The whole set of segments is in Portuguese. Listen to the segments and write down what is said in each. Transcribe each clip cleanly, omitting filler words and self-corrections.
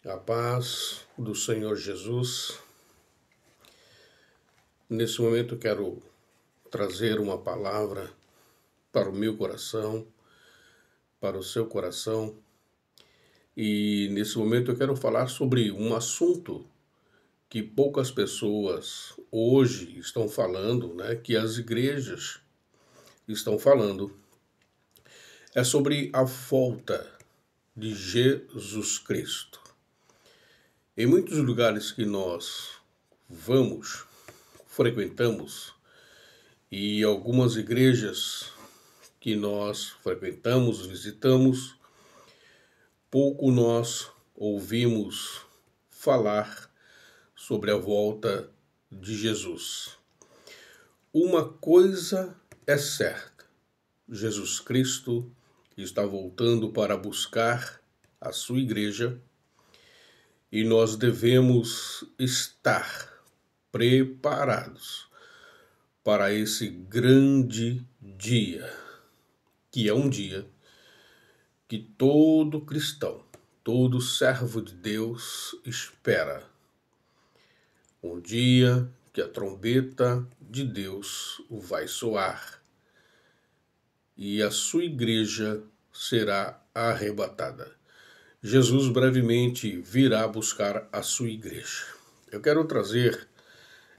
A paz do Senhor Jesus. Nesse momento eu quero trazer uma palavra para o meu coração, para o seu coração. E nesse momento eu quero falar sobre um assunto que poucas pessoas hoje estão falando, que as igrejas estão falando. É sobre a volta de Jesus Cristo. Em muitos lugares que nós frequentamos, e algumas igrejas que nós frequentamos, visitamos, pouco nós ouvimos falar sobre a volta de Jesus. Uma coisa é certa: Jesus Cristo está voltando para buscar a sua igreja. E nós devemos estar preparados para esse grande dia, que é um dia que todo cristão, todo servo de Deus espera. Um dia que a trombeta de Deus vai soar e a sua igreja será arrebatada. Jesus brevemente virá buscar a sua igreja. Eu quero trazer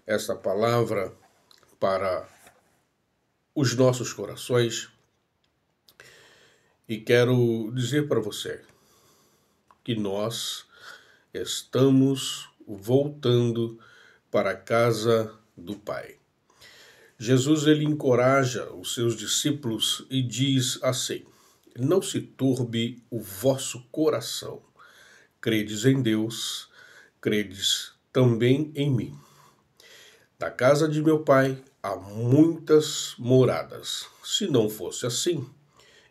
essa palavra para os nossos corações e quero dizer para você que nós estamos voltando para a casa do Pai. Jesus, ele encoraja os seus discípulos e diz assim: não se turbe o vosso coração. Credes em Deus, credes também em mim. Na casa de meu Pai há muitas moradas. Se não fosse assim,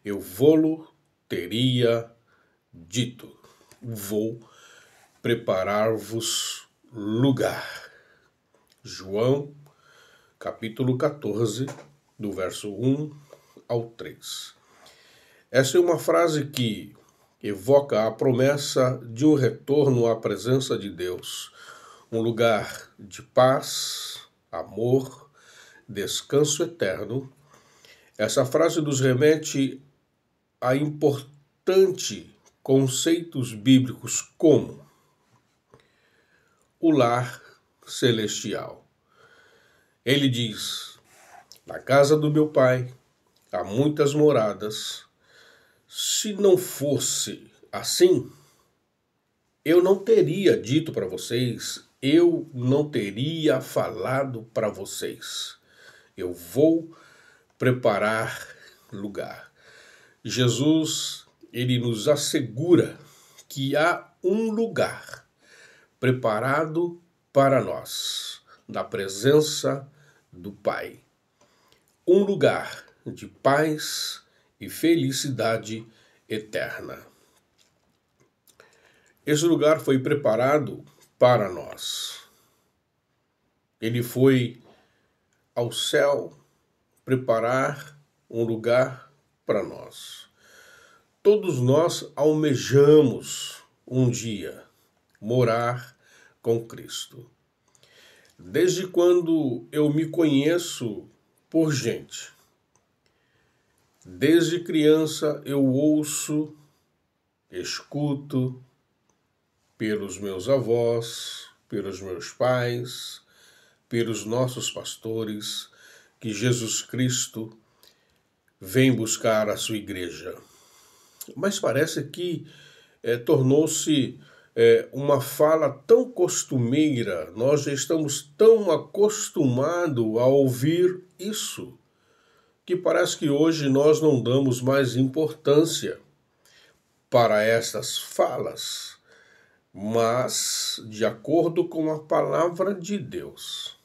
eu vô-lo teria dito. Vou preparar-vos lugar. João, capítulo 14, do verso 1 ao 3. Essa é uma frase que evoca a promessa de um retorno à presença de Deus, um lugar de paz, amor, descanso eterno. Essa frase nos remete a importantes conceitos bíblicos como o lar celestial. Ele diz: na casa do meu Pai há muitas moradas. Se não fosse assim, eu não teria dito para vocês, eu não teria falado para vocês. Eu vou preparar lugar. Jesus, ele nos assegura que há um lugar preparado para nós, na presença do Pai. Um lugar de paz e felicidade eterna. Esse lugar foi preparado para nós. Ele foi ao céu preparar um lugar para nós. Todos nós almejamos um dia morar com Cristo. Desde quando eu me conheço por gente, desde criança eu ouço, escuto pelos meus avós, pelos meus pais, pelos nossos pastores, que Jesus Cristo vem buscar a sua igreja. Mas parece que tornou-se uma fala tão costumeira, nós já estamos tão acostumados a ouvir isso, que parece que hoje nós não damos mais importância para essas falas, mas de acordo com a palavra de Deus,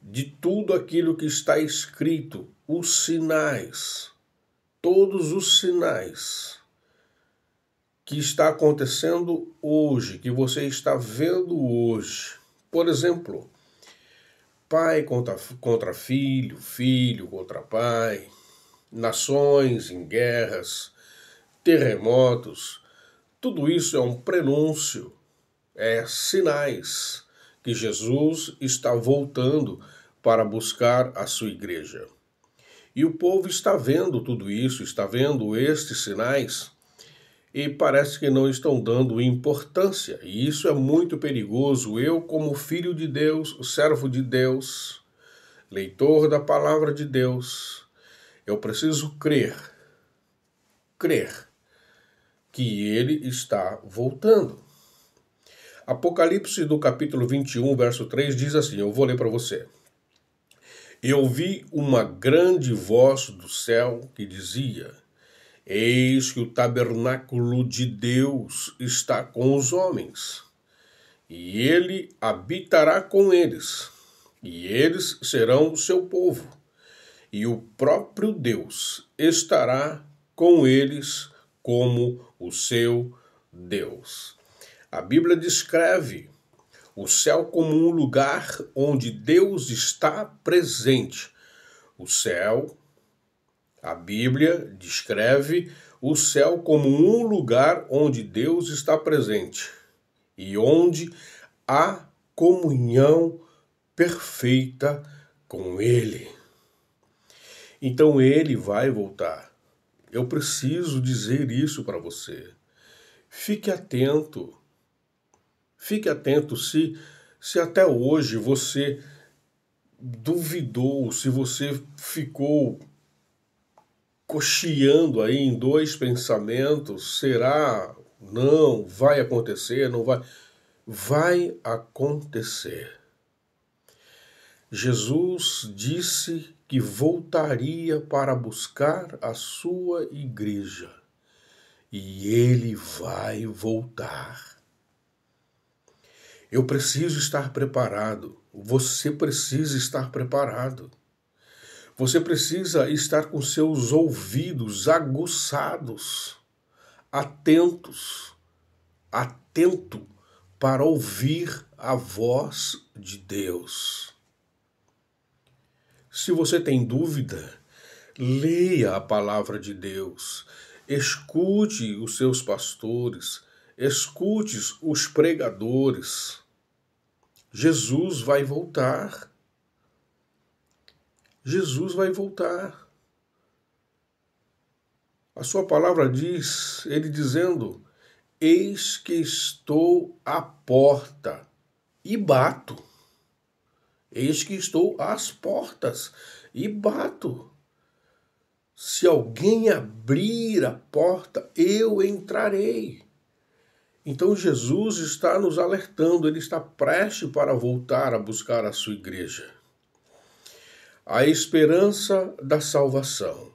de tudo aquilo que está escrito, os sinais, todos os sinais que está acontecendo hoje, que você está vendo hoje. Por exemplo, pai contra filho, filho contra pai, nações em guerras, terremotos, Tudo isso é um prenúncio, sinais que Jesus está voltando para buscar a sua igreja. E o povo está vendo tudo isso, está vendo estes sinais e parece que não estão dando importância. E isso é muito perigoso. Eu, como filho de Deus, servo de Deus, leitor da palavra de Deus, eu preciso crer que ele está voltando. Apocalipse do capítulo 21, verso 3 diz assim, eu vou ler para você. Eu vi uma grande voz do céu que dizia, eis que o tabernáculo de Deus está com os homens, e ele habitará com eles, e eles serão o seu povo, e o próprio Deus estará com eles como o seu Deus. A Bíblia descreve o céu como um lugar onde Deus está presente. O céu, a Bíblia descreve o céu como um lugar onde Deus está presente e onde há comunhão perfeita com Ele. Então Ele vai voltar. Eu preciso dizer isso para você. Fique atento. Fique atento se até hoje você duvidou, se você ficou cocheando aí em dois pensamentos, será? Não, vai acontecer, não vai? Vai acontecer. Jesus disse que voltaria para buscar a sua igreja. E ele vai voltar. Eu preciso estar preparado. Você precisa estar preparado. Você precisa estar com seus ouvidos aguçados, atento para ouvir a voz de Deus. Se você tem dúvida, leia a palavra de Deus, escute os seus pastores, escute os pregadores. Jesus vai voltar. Jesus vai voltar. A sua palavra diz, ele dizendo, eis que estou à porta e bato. Eis que estou às portas e bato. Se alguém abrir a porta, eu entrarei. Então Jesus está nos alertando, ele está prestes para voltar a buscar a sua igreja. A esperança da salvação.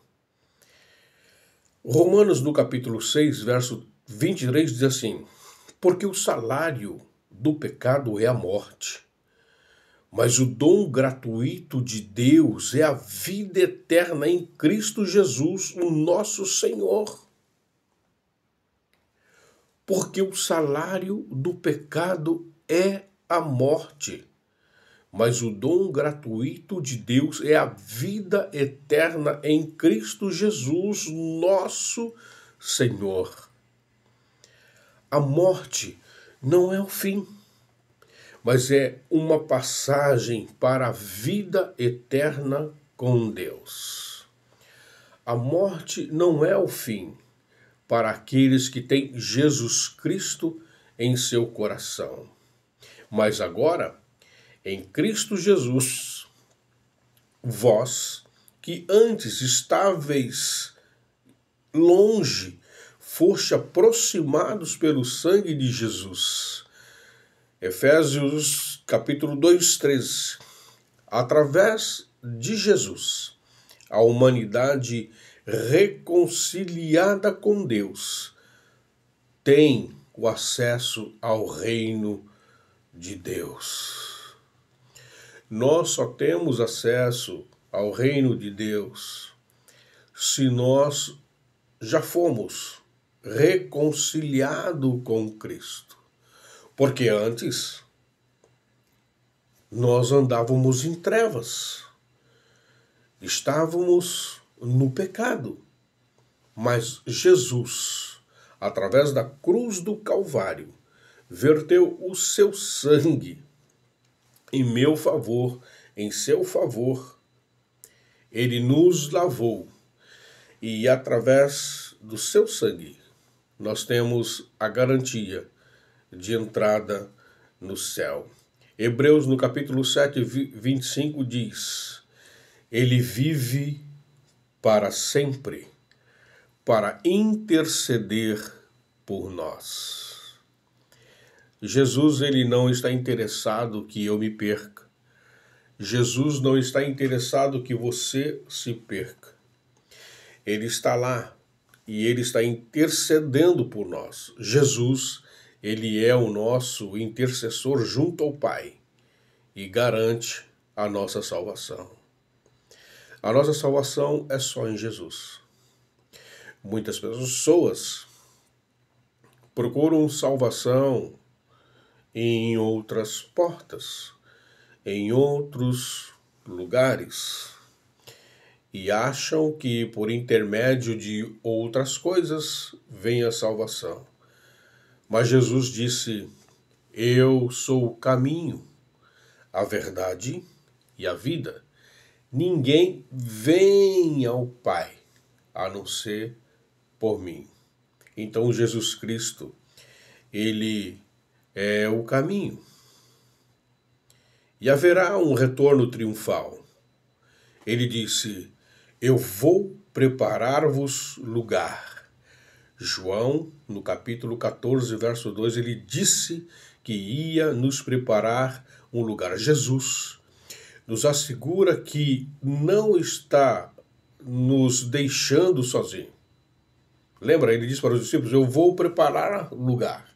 Romanos, no capítulo 6, verso 23, diz assim, porque o salário do pecado é a morte, mas o dom gratuito de Deus é a vida eterna em Cristo Jesus, o nosso Senhor. Porque o salário do pecado é a morte, mas o dom gratuito de Deus é a vida eterna em Cristo Jesus, nosso Senhor. A morte não é o fim, mas é uma passagem para a vida eterna com Deus. A morte não é o fim para aqueles que têm Jesus Cristo em seu coração. Mas agora, em Cristo Jesus, vós que antes estáveis longe, foste aproximados pelo sangue de Jesus. Efésios capítulo 2, 13. Através de Jesus, a humanidade reconciliada com Deus tem o acesso ao reino de Deus. Nós só temos acesso ao reino de Deus se nós já fomos reconciliados com Cristo. Porque antes nós andávamos em trevas, estávamos no pecado. Mas Jesus, através da cruz do Calvário, verteu o seu sangue em meu favor, em seu favor. Ele nos lavou e através do seu sangue nós temos a garantia de entrada no céu. Hebreus, no capítulo 7, 25, diz: Ele vive para sempre, para interceder por nós. Jesus, ele não está interessado que eu me perca. Jesus não está interessado que você se perca. Ele está lá e ele está intercedendo por nós. Jesus, ele é o nosso intercessor junto ao Pai e garante a nossa salvação. A nossa salvação é só em Jesus. Muitas pessoas procuram salvação em outras portas, em outros lugares, e acham que por intermédio de outras coisas vem a salvação. Mas Jesus disse: Eu sou o caminho, a verdade e a vida. Ninguém vem ao Pai a não ser por mim. Então Jesus Cristo, ele é o caminho. E haverá um retorno triunfal. Ele disse: Eu vou preparar-vos lugar. João, no capítulo 14, verso 2, ele disse que ia nos preparar um lugar. Jesus nos assegura que não está nos deixando sozinhos. Lembra? Ele disse para os discípulos: Eu vou preparar lugar.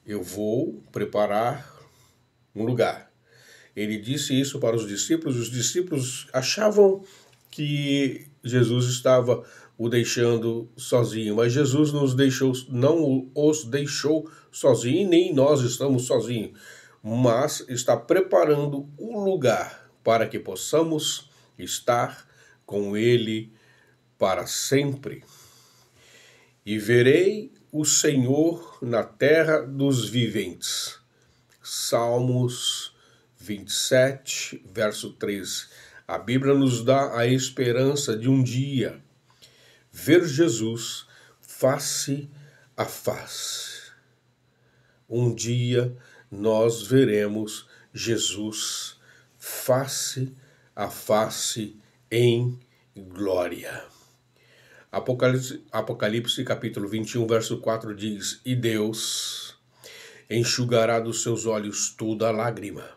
Eu vou preparar um lugar. Ele disse isso para os discípulos achavam que Jesus estava o deixando sozinho, mas Jesus não os deixou sozinho, nem nós estamos sozinhos, mas está preparando um lugar para que possamos estar com Ele para sempre. E verei o Senhor na terra dos viventes. Salmos 27, verso 13. A Bíblia nos dá a esperança de um dia ver Jesus face a face. Um dia nós veremos Jesus face a face em glória. Apocalipse capítulo 21, verso 4 diz: E Deus enxugará dos seus olhos toda lágrima,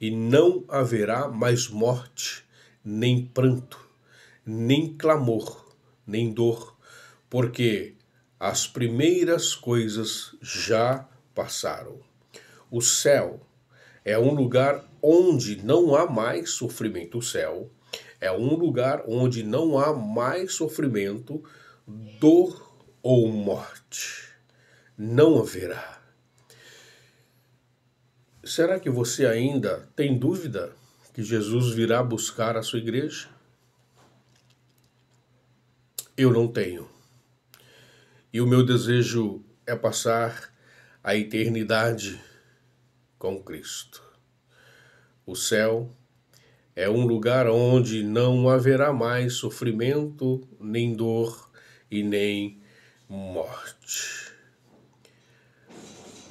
e não haverá mais morte, nem pranto, nem clamor, nem dor, porque as primeiras coisas já passaram. O céu é um lugar onde não há mais sofrimento. O céu é um lugar onde não há mais sofrimento, dor ou morte. Não haverá. Será que você ainda tem dúvida que Jesus virá buscar a sua igreja? Eu não tenho. E o meu desejo é passar a eternidade com Cristo. O céu é um lugar onde não haverá mais sofrimento, nem dor e nem morte.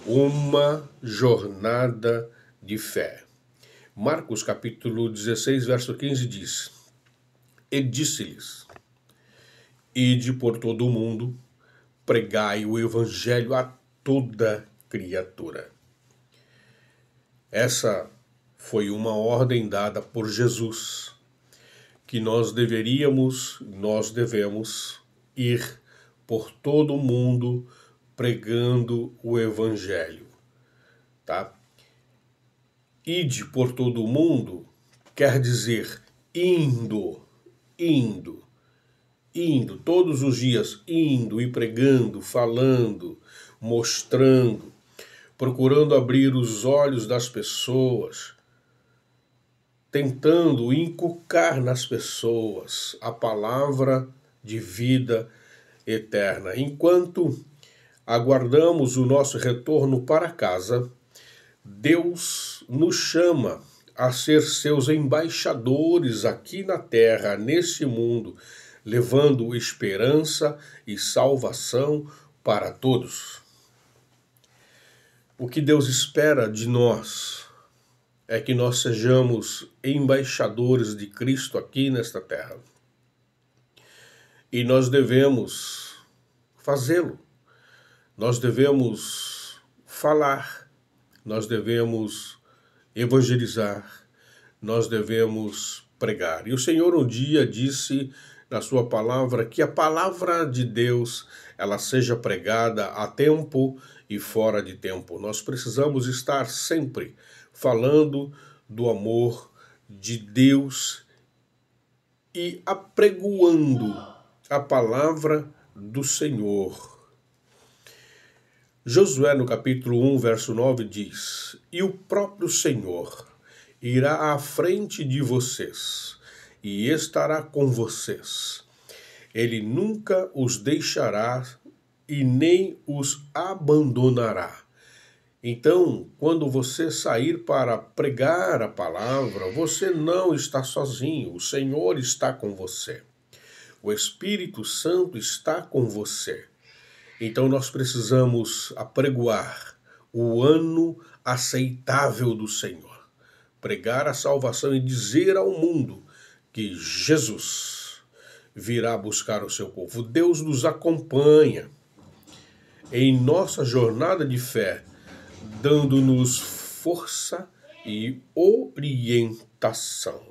Uma jornada de fé. Marcos capítulo 16, verso 15 diz: E disse-lhes: Ide por todo o mundo, pregai o evangelho a toda criatura. Essa foi uma ordem dada por Jesus, que nós devemos ir por todo o mundo pregando o evangelho, tá? Ide por todo o mundo quer dizer indo, todos os dias, indo e pregando, falando, mostrando, procurando abrir os olhos das pessoas, tentando inculcar nas pessoas a palavra de vida eterna. Enquanto aguardamos o nosso retorno para casa, Deus nos chama a ser seus embaixadores aqui na terra, nesse mundo, levando esperança e salvação para todos. O que Deus espera de nós é que nós sejamos embaixadores de Cristo aqui nesta terra. E nós devemos fazê-lo. Nós devemos falar. Nós devemos evangelizar. Nós devemos pregar. E o Senhor um dia disse na sua palavra que a palavra de Deus ela seja pregada a tempo e fora de tempo. Nós precisamos estar sempre falando do amor de Deus e apregoando a palavra do Senhor. Josué, no capítulo 1, verso 9, diz: E o próprio Senhor irá à frente de vocês e estará com vocês. Ele nunca os deixará e nem os abandonará. Então, quando você sair para pregar a palavra, você não está sozinho, o Senhor está com você. O Espírito Santo está com você. Então nós precisamos apregoar o ano aceitável do Senhor. Pregar a salvação e dizer ao mundo que Jesus virá buscar o seu povo. Deus nos acompanha em nossa jornada de fé, dando-nos força e orientação.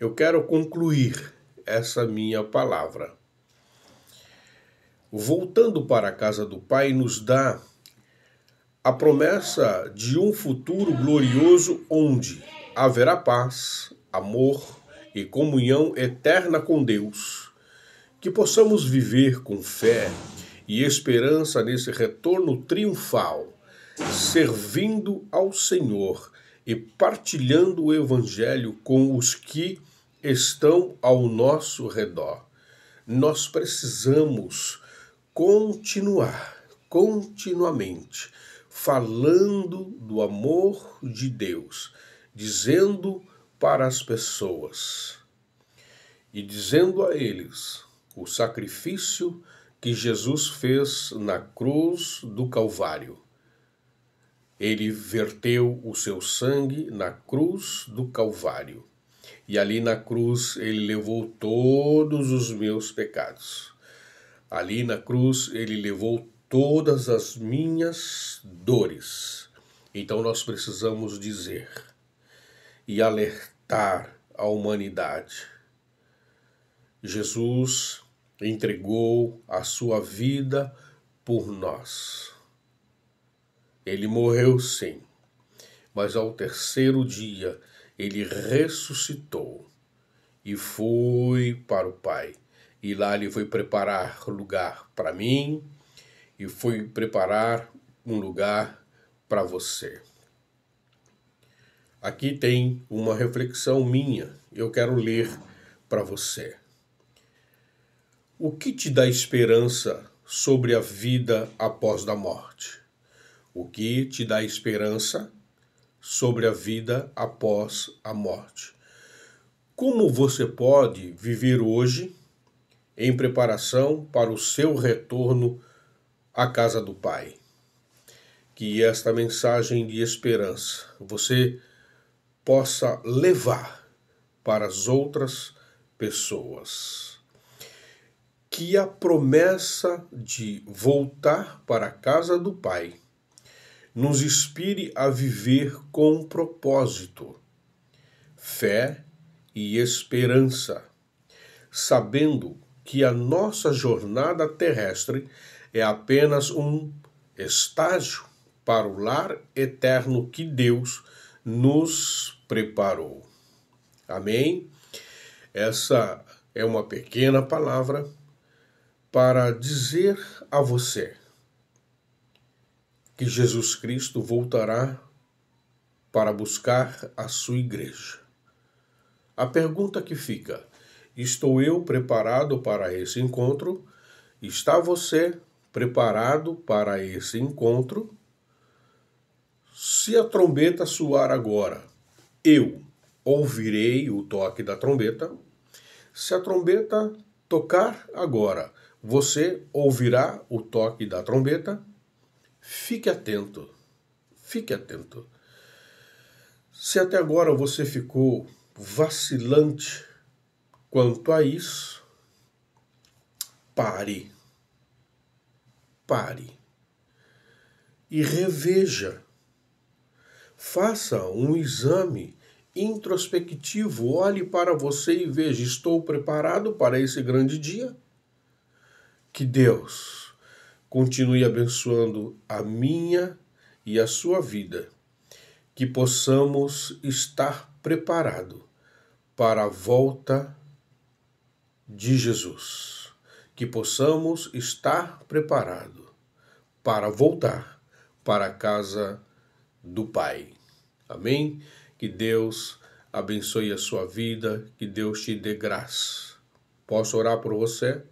Eu quero concluir essa minha palavra. Voltando para a casa do Pai nos dá a promessa de um futuro glorioso onde haverá paz, amor e comunhão eterna com Deus. Que possamos viver com fé e esperança nesse retorno triunfal, servindo ao Senhor e partilhando o Evangelho com os que estão ao nosso redor. Nós precisamos continuamente, falando do amor de Deus, dizendo para as pessoas e dizendo a eles o sacrifício que Jesus fez na cruz do Calvário. Ele verteu o seu sangue na cruz do Calvário. E ali na cruz ele levou todos os meus pecados. Ali na cruz ele levou todas as minhas dores. Então nós precisamos dizer e alertar a humanidade. Jesus entregou a sua vida por nós. Ele morreu sim, mas ao terceiro dia ele ressuscitou e foi para o Pai. E lá ele foi preparar lugar para mim e foi preparar um lugar para você. Aqui tem uma reflexão minha, eu quero ler para você. O que te dá esperança sobre a vida após a morte? O que te dá esperança sobre a vida após a morte? Como você pode viver hoje em preparação para o seu retorno à casa do Pai? Que esta mensagem de esperança você possa levar para as outras pessoas. Que a promessa de voltar para a casa do Pai nos inspire a viver com propósito, fé e esperança, sabendo que a nossa jornada terrestre é apenas um estágio para o lar eterno que Deus nos preparou. Amém? Essa é uma pequena palavra para dizer a você que Jesus Cristo voltará para buscar a sua igreja. A pergunta que fica: estou eu preparado para esse encontro? Está você preparado para esse encontro? Se a trombeta soar agora, eu ouvirei o toque da trombeta. Se a trombeta tocar agora, você ouvirá o toque da trombeta. Fique atento, fique atento. Se até agora você ficou vacilante quanto a isso, pare e reveja. Faça um exame introspectivo, olhe para você e veja: estou preparado para esse grande dia? Que Deus continue abençoando a minha e a sua vida, que possamos estar preparados para a volta de Jesus, que possamos estar preparados para voltar para a casa do Pai. Amém? Que Deus abençoe a sua vida, que Deus te dê graça. Posso orar por você?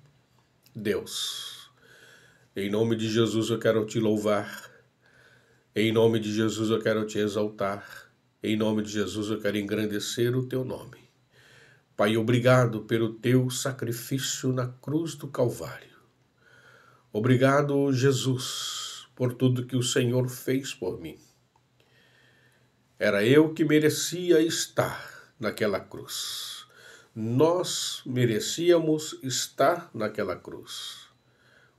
Deus, em nome de Jesus eu quero te louvar, em nome de Jesus eu quero te exaltar, em nome de Jesus eu quero engrandecer o teu nome. Pai, obrigado pelo teu sacrifício na cruz do Calvário. Obrigado, Jesus, por tudo que o Senhor fez por mim. Era eu que merecia estar naquela cruz. Nós merecíamos estar naquela cruz.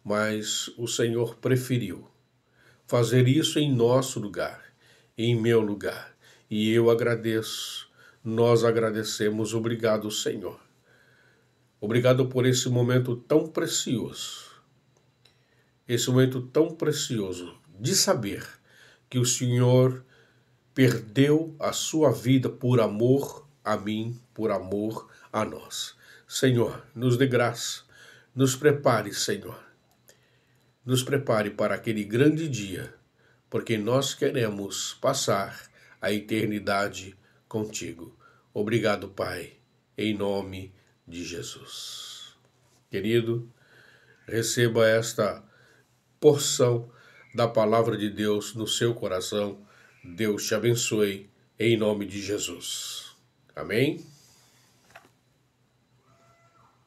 Mas o Senhor preferiu fazer isso em nosso lugar, em meu lugar. E eu agradeço, nós agradecemos. Obrigado, Senhor. Obrigado por esse momento tão precioso. Esse momento tão precioso de saber que o Senhor perdeu a sua vida por amor a mim, por amor a nós. Senhor, nos dê graça, nos prepare, Senhor. Nos prepare para aquele grande dia, porque nós queremos passar a eternidade contigo. Obrigado, Pai, em nome de Jesus. Querido, receba esta porção da palavra de Deus no seu coração. Deus te abençoe, em nome de Jesus. Amém?